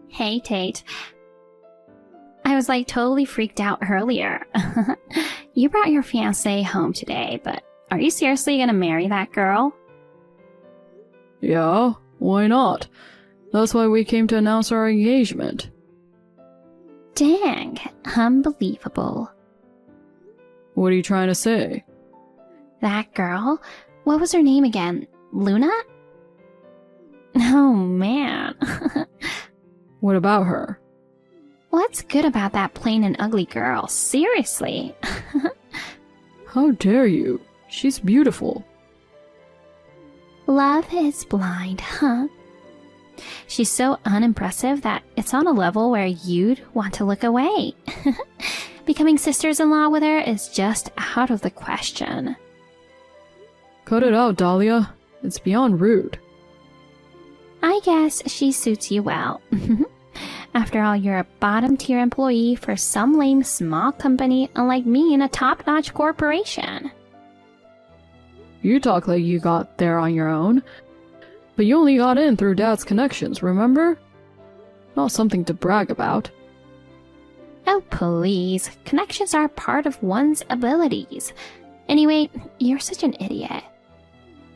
Hey, Tate. I was like totally freaked out earlier. You brought your fiancé home today, but are you seriously gonna marry that girl? Yeah, why not? That's why we came to announce our engagement. Dang, unbelievable. What are you trying to say? That girl? What was her name again? Luna? Oh man. What about her? What's good about that plain and ugly girl? Seriously. How dare you? She's beautiful. Love is blind, huh? She's so unimpressive that it's on a level where you'd want to look away. Becoming sisters-in-law with her is just out of the question. Cut it out, Dahlia. It's beyond rude. I guess she suits you well. After all, you're a bottom-tier employee for some lame small company, unlike me in a top-notch corporation. You talk like you got there on your own. But you only got in through Dad's connections, remember? Not something to brag about. Oh, please. Connections are part of one's abilities. Anyway, you're such an idiot.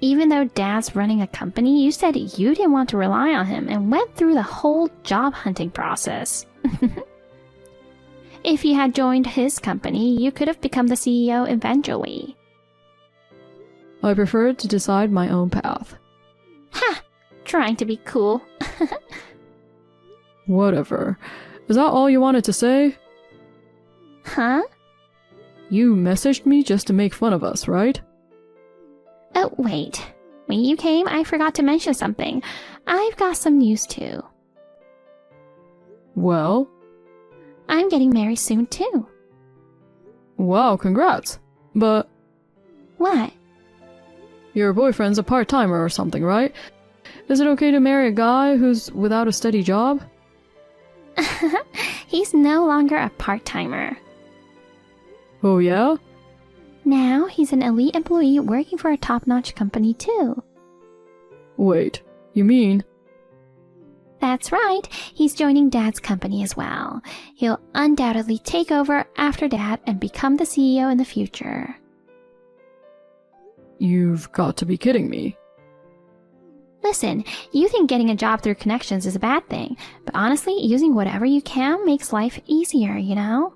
Even though Dad's running a company, you said you didn't want to rely on him and went through the whole job hunting process. If you had joined his company, you could have become the CEO eventually. I prefer to decide my own path. Ha! Trying to be cool. Whatever. Is that all you wanted to say? Huh? You messaged me just to make fun of us, right? Oh, wait. When you came, I forgot to mention something. I've got some news too. Well? I'm getting married soon too. Wow, congrats. But What? your boyfriend's a part-timer or something, right? Is it okay to marry a guy who's without a steady job? He's no longer a part-timer. Oh yeah? Now he's an elite employee working for a top-notch company too. Wait, you mean... That's right, he's joining Dad's company as well. He'll undoubtedly take over after Dad and become the CEO in the future. You've got to be kidding me. Listen, you think getting a job through connections is a bad thing, but honestly, using whatever you can makes life easier, you know?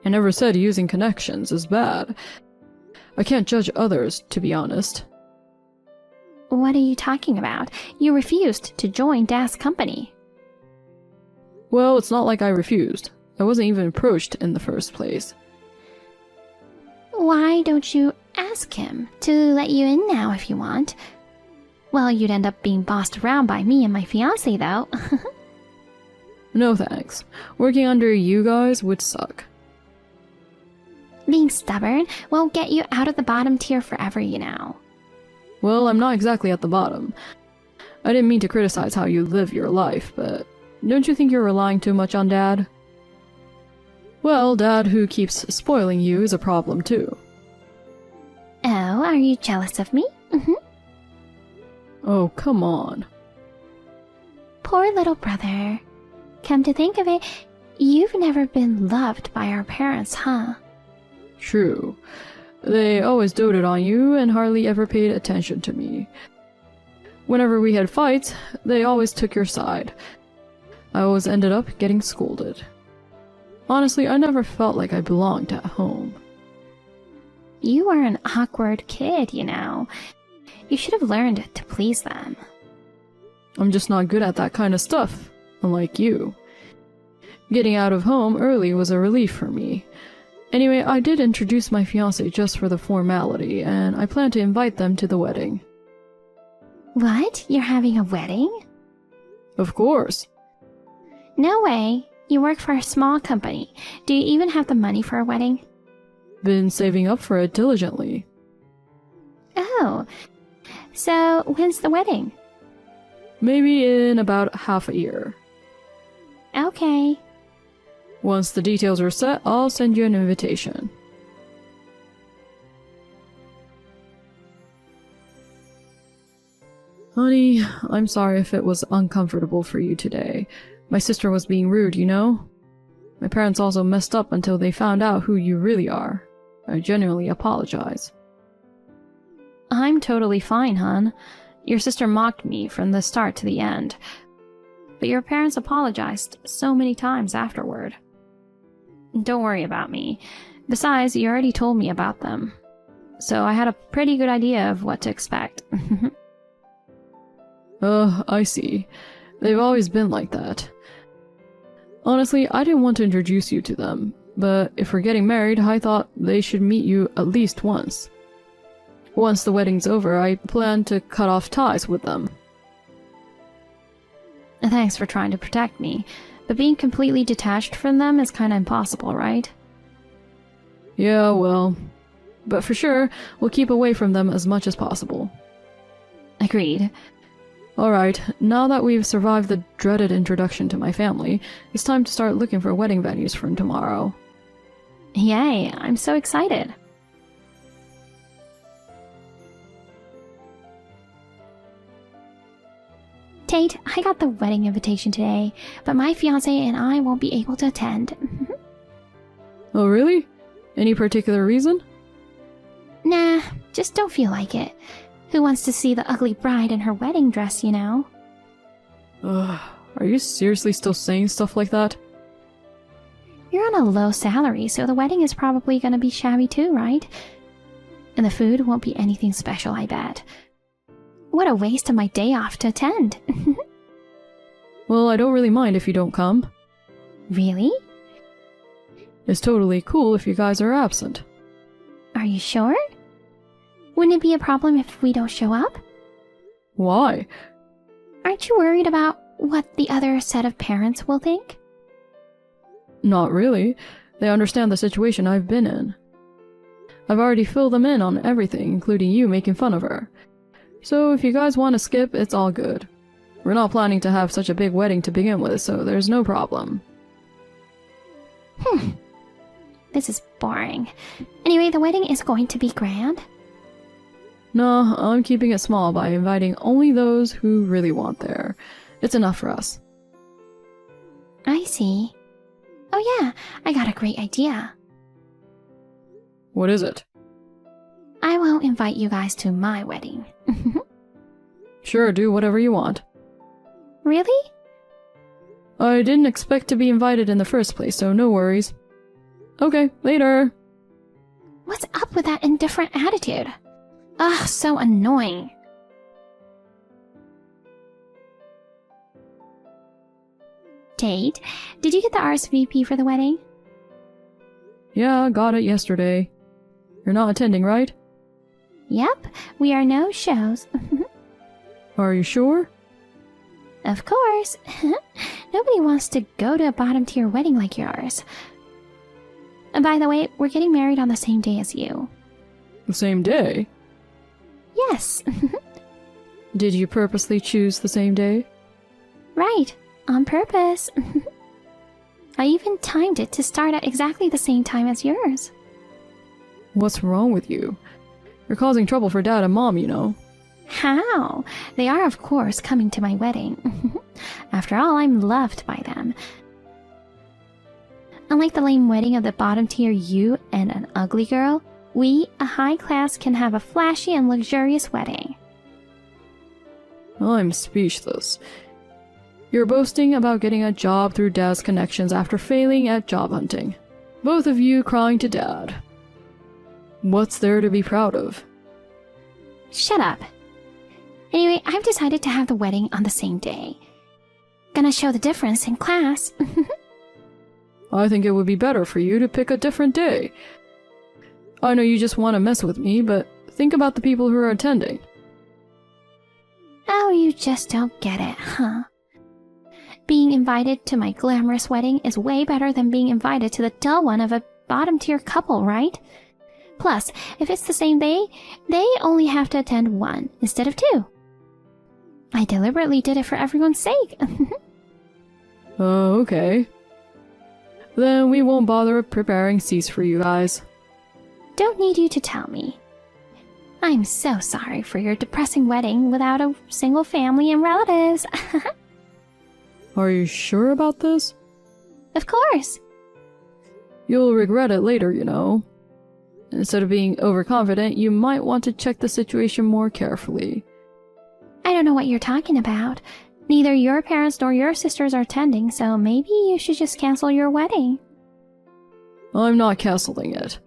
I never said using connections is bad. I can't judge others, to be honest. What are you talking about? You refused to join Dad's company. Well, it's not like I refused. I wasn't even approached in the first place. Why don't you ask him to let you in now if you want? Well, you'd end up being bossed around by me and my fiancé, though. No thanks. Working under you guys would suck. Being stubborn won't get you out of the bottom tier forever, you know. Well, I'm not exactly at the bottom. I didn't mean to criticize how you live your life, but don't you think you're relying too much on Dad? Well, Dad who keeps spoiling you is a problem too. Oh, are you jealous of me? Oh, come on. Poor little brother. Come to think of it, you've never been loved by our parents, huh? True. They always doted on you and hardly ever paid attention to me. Whenever we had fights, they always took your side. I always ended up getting scolded. Honestly, I never felt like I belonged at home. You were an awkward kid, you know. You should have learned to please them. I'm just not good at that kind of stuff, unlike you. Getting out of home early was a relief for me. Anyway, I did introduce my fiancé just for the formality, and I plan to invite them to the wedding. What? You're having a wedding? Of course. No way. You work for a small company. Do you even have the money for a wedding? Been saving up for it diligently. Oh. So, when's the wedding? Maybe in about half a year. Okay. Once the details are set, I'll send you an invitation. Honey, I'm sorry if it was uncomfortable for you today. My sister was being rude, you know? My parents also messed up until they found out who you really are. I genuinely apologize. I'm totally fine, hon. Your sister mocked me from the start to the end. But your parents apologized so many times afterward. Don't worry about me. Besides, you already told me about them. So I had a pretty good idea of what to expect. I see. They've always been like that. Honestly, I didn't want to introduce you to them, but if we're getting married, I thought they should meet you at least once. Once the wedding's over, I plan to cut off ties with them. Thanks for trying to protect me, but being completely detached from them is kinda impossible, right? Yeah, well, but for sure, we'll keep away from them as much as possible. Agreed. Alright, now that we've survived the dreaded introduction to my family, it's time to start looking for wedding venues for tomorrow. Yay, I'm so excited. Tate, I got the wedding invitation today, but my fiancé and I won't be able to attend. Oh really? Any particular reason? Nah, just don't feel like it. Who wants to see the ugly bride in her wedding dress, you know? Ugh, are you seriously still saying stuff like that? You're on a low salary, so the wedding is probably gonna be shabby too, right? And the food won't be anything special, I bet. What a waste of my day off to attend. Well, I don't really mind if you don't come. Really? It's totally cool if you guys are absent. Are you sure? Wouldn't it be a problem if we don't show up? Why? Aren't you worried about what the other set of parents will think? Not really. They understand the situation I've been in. I've already filled them in on everything, including you making fun of her. So if you guys want to skip, it's all good. We're not planning to have such a big wedding to begin with, so there's no problem. This is boring. Anyway, the wedding is going to be grand. No, I'm keeping it small by inviting only those who really want there. It's enough for us. I see. Oh yeah, I got a great idea. What is it? I won't invite you guys to my wedding. Sure, do whatever you want. Really? I didn't expect to be invited in the first place, so no worries. Okay, later. What's up with that indifferent attitude? Ugh, so annoying. Tate, did you get the RSVP for the wedding? Yeah, got it yesterday. You're not attending, right? Yep, we are no shows. Are you sure? Of course. Nobody wants to go to a bottom-tier wedding like yours. And by the way, we're getting married on the same day as you. The same day? Yes. Did you purposely choose the same day? Right, on purpose. I even timed it to start at exactly the same time as yours. What's wrong with you? You're causing trouble for Dad and Mom, you know. How? They are, of course, coming to my wedding. After all, I'm loved by them. Unlike the lame wedding of the bottom tier you and an ugly girl, we, a high class, can have a flashy and luxurious wedding. I'm speechless. You're boasting about getting a job through Dad's connections after failing at job hunting. Both of you crying to Dad. What's there to be proud of? Shut up. Anyway, I've decided to have the wedding on the same day. Gonna show the difference in class. I think it would be better for you to pick a different day. I know you just want to mess with me, but think about the people who are attending. Oh, you just don't get it, huh? Being invited to my glamorous wedding is way better than being invited to the dull one of a bottom-tier couple, right? Plus, if it's the same day, they only have to attend one instead of two. I deliberately did it for everyone's sake. Oh, okay. Then we won't bother preparing seats for you guys. Don't need you to tell me. I'm so sorry for your depressing wedding without a single family and relatives. Are you sure about this? Of course. You'll regret it later, you know. Instead of being overconfident, you might want to check the situation more carefully. I don't know what you're talking about. Neither your parents nor your sisters are attending, so maybe you should just cancel your wedding. I'm not canceling it.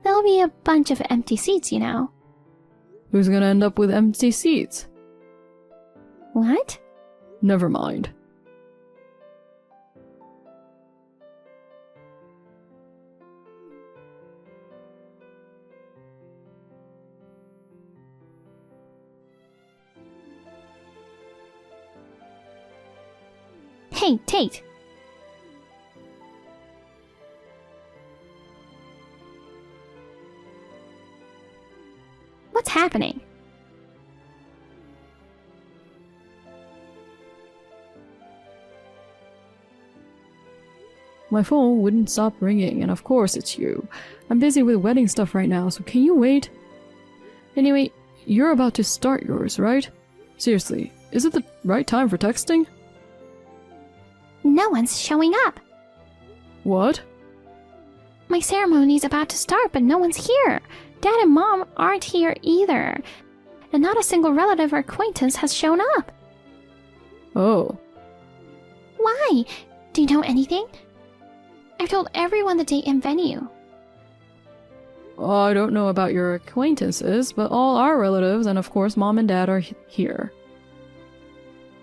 There'll be a bunch of empty seats, you know. Who's gonna end up with empty seats? What? Never mind. Hey, Tate! What's happening? My phone wouldn't stop ringing, and of course it's you. I'm busy with wedding stuff right now, so can you wait? Anyway, you're about to start yours, right? Seriously, is it the right time for texting? No one's showing up. What? My ceremony's about to start, but no one's here. Dad and Mom aren't here either. And not a single relative or acquaintance has shown up. Oh. Why? Do you know anything? I've told everyone the date and venue. I don't know about your acquaintances, but all our relatives and of course Mom and Dad are here.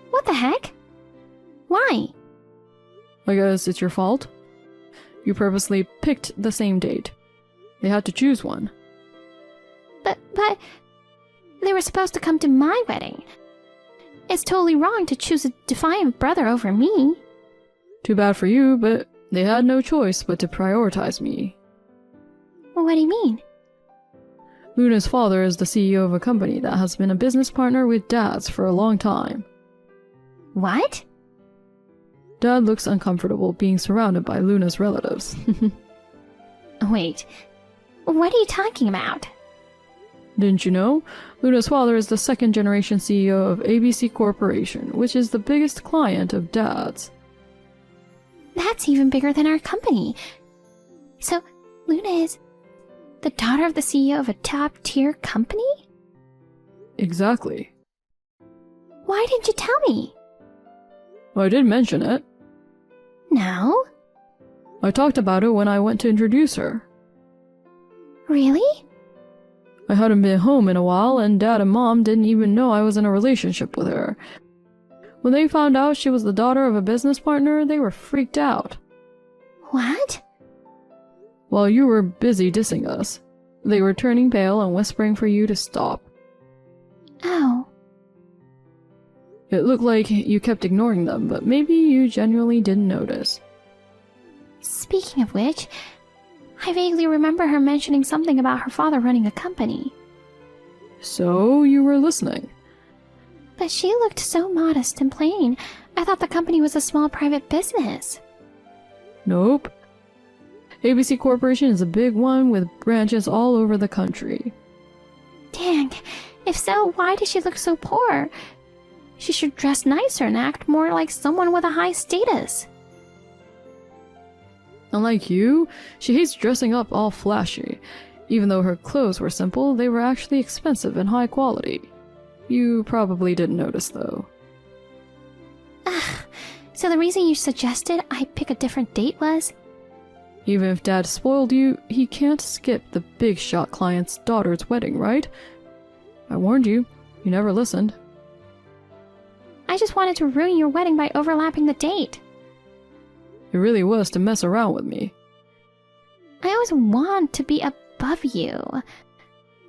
What the heck? Why? I guess it's your fault. You purposely picked the same date. They had to choose one. But they were supposed to come to my wedding. It's totally wrong to choose a defiant brother over me. Too bad for you, but they had no choice but to prioritize me. What do you mean? Luna's father is the CEO of a company that has been a business partner with Dad's for a long time. What? Dad looks uncomfortable being surrounded by Luna's relatives. Wait, what are you talking about? Didn't you know? Luna's father is the second-generation CEO of ABC Corporation, which is the biggest client of Dad's. That's even bigger than our company. So, Luna is the daughter of the CEO of a top-tier company? Exactly. Why didn't you tell me? Well, I did mention it. No? I talked about it when I went to introduce her. Really? I hadn't been home in a while, and Dad and Mom didn't even know I was in a relationship with her. When they found out she was the daughter of a business partner, they were freaked out. What? While you were busy dissing us, they were turning pale and whispering for you to stop. Oh. It looked like you kept ignoring them, but maybe you genuinely didn't notice. Speaking of which, I vaguely remember her mentioning something about her father running a company. So you were listening. But she looked so modest and plain. I thought the company was a small private business. Nope. ABC Corporation is a big one with branches all over the country. Dang, if so, why does she look so poor? She should dress nicer and act more like someone with a high status. Unlike you, she hates dressing up all flashy. Even though her clothes were simple, they were actually expensive and high quality. You probably didn't notice, though. Ugh, so the reason you suggested I pick a different date was? Even if Dad spoiled you, he can't skip the big shot client's daughter's wedding, right? I warned you. You never listened. I just wanted to ruin your wedding by overlapping the date. It really was to mess around with me. I always want to be above you.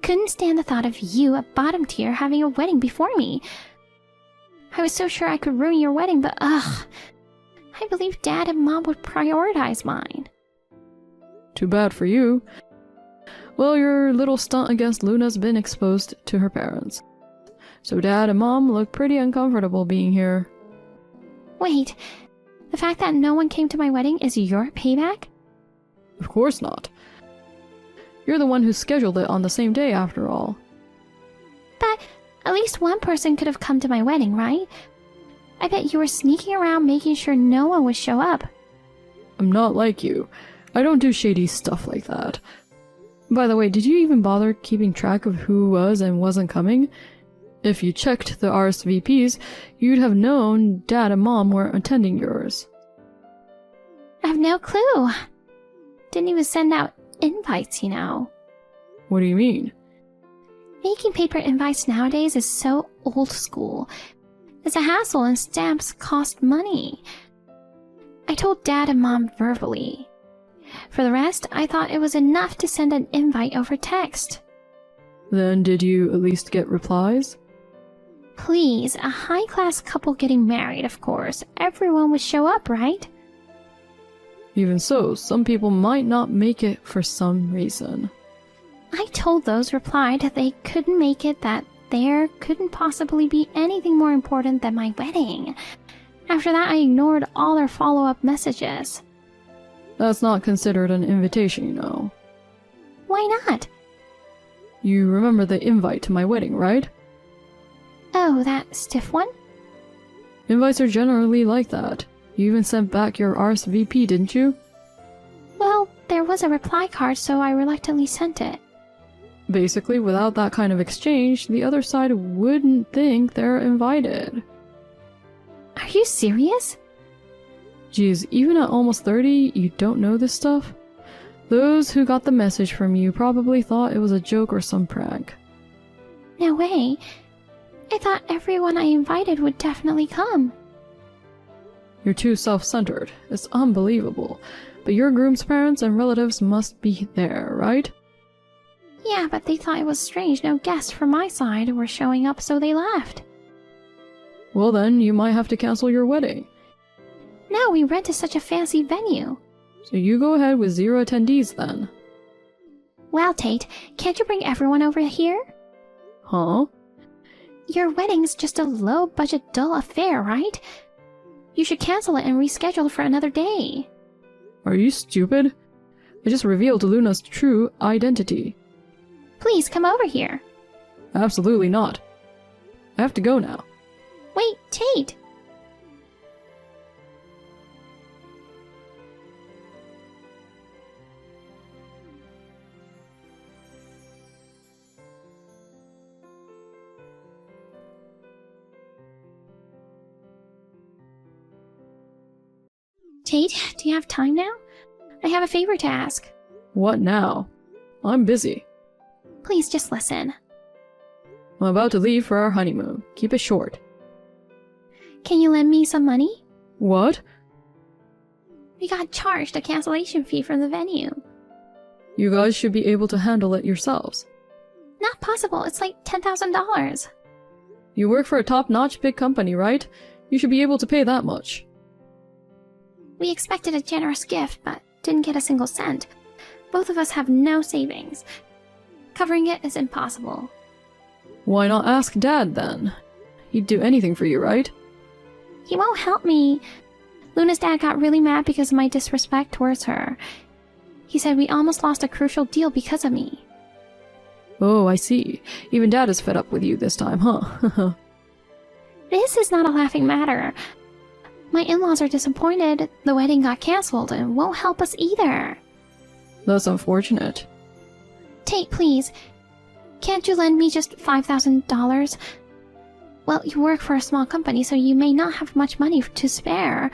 Couldn't stand the thought of you, a bottom tier, having a wedding before me. I was so sure I could ruin your wedding, but ugh. I believe Dad and Mom would prioritize mine. Too bad for you. Well, your little stunt against Luna's been exposed to her parents. So Dad and Mom look pretty uncomfortable being here. Wait, the fact that no one came to my wedding is your payback? Of course not. You're the one who scheduled it on the same day, after all. least one person could have come to my wedding, right? I bet you were sneaking around making sure no one would show up. I'm not like you. I don't do shady stuff like that. By the way, did you even bother keeping track of who was and wasn't coming? If you checked the RSVPs, you'd have known Dad and Mom weren't attending yours. I have no clue. Didn't even send out invites, you know. What do you mean? Making paper invites nowadays is so old school. It's a hassle and stamps cost money. I told Dad and Mom verbally. For the rest, I thought it was enough to send an invite over text. Then did you at least get replies? Please, a high-class couple getting married, of course. Everyone would show up, right? Even so, some people might not make it for some reason. I told those replied that they couldn't make it, that there couldn't possibly be anything more important than my wedding. After that, I ignored all their follow-up messages. That's not considered an invitation, you know. Why not? You remember the invite to my wedding, right? Oh, that stiff one? Invites are generally like that. You even sent back your RSVP, didn't you? Well, there was a reply card, so I reluctantly sent it. Basically, without that kind of exchange, the other side wouldn't think they're invited. Are you serious? Geez, even at almost 30, you don't know this stuff? Those who got the message from you probably thought it was a joke or some prank. No way. I thought everyone I invited would definitely come. You're too self-centered. It's unbelievable. But your groom's parents and relatives must be there, right? Yeah, but they thought it was strange no guests from my side were showing up, so they left. Well then, you might have to cancel your wedding. No, we rented such a fancy venue. So you go ahead with 0 attendees then. Well, Tate, can't you bring everyone over here? Huh? Your wedding's just a low-budget, dull affair, right? You should cancel it and reschedule for another day. Are you stupid? I just revealed Luna's true identity. Please come over here. Absolutely not. I have to go now. Wait, Tate! Tate, do you have time now? I have a favor to ask. What now? I'm busy. Please just listen. I'm about to leave for our honeymoon. Keep it short. Can you lend me some money? What? We got charged a cancellation fee from the venue. You guys should be able to handle it yourselves. Not possible, it's like $10,000. You work for a top-notch big company, right? You should be able to pay that much. We expected a generous gift, but didn't get a single cent. Both of us have no savings. Covering it is impossible. Why not ask Dad, then? He'd do anything for you, right? He won't help me. Luna's dad got really mad because of my disrespect towards her. He said we almost lost a crucial deal because of me. Oh, I see. Even Dad is fed up with you this time, huh? This is not a laughing matter. My in-laws are disappointed the wedding got cancelled and won't help us either. That's unfortunate. Tate, please. Can't you lend me just $5,000? Well, you work for a small company, so you may not have much money to spare.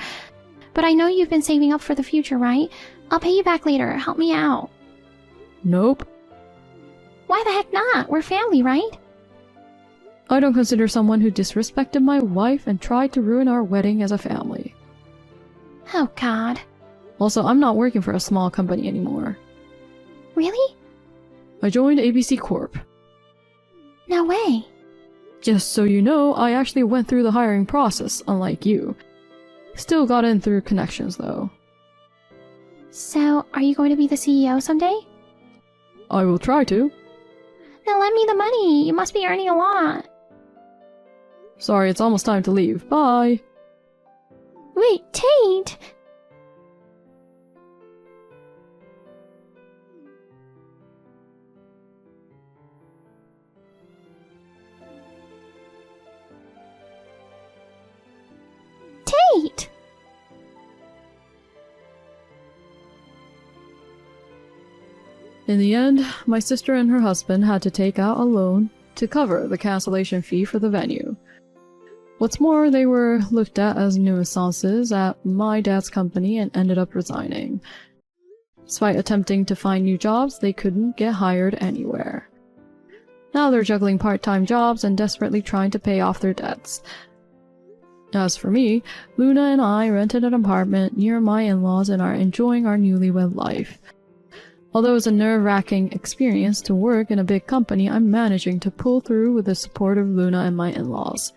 But I know you've been saving up for the future, right? I'll pay you back later. Help me out. Nope. Why the heck not? We're family, right? I don't consider someone who disrespected my wife and tried to ruin our wedding as a family. Oh, God. Also, I'm not working for a small company anymore. Really? I joined ABC Corp. No way. Just so you know, I actually went through the hiring process, unlike you. Still got in through connections, though. So, are you going to be the CEO someday? I will try to. Then lend me the money. You must be earning a lot. Sorry, it's almost time to leave. Bye! Wait, Tate! In the end, my sister and her husband had to take out a loan to cover the cancellation fee for the venue. What's more, they were looked at as nuisances at my dad's company and ended up resigning. Despite attempting to find new jobs, they couldn't get hired anywhere. Now they're juggling part-time jobs and desperately trying to pay off their debts. As for me, Luna and I rented an apartment near my in-laws and are enjoying our newlywed life. Although it's a nerve-wracking experience to work in a big company, I'm managing to pull through with the support of Luna and my in-laws.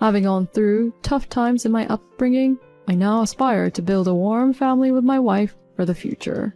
Having gone through tough times in my upbringing, I now aspire to build a warm family with my wife for the future.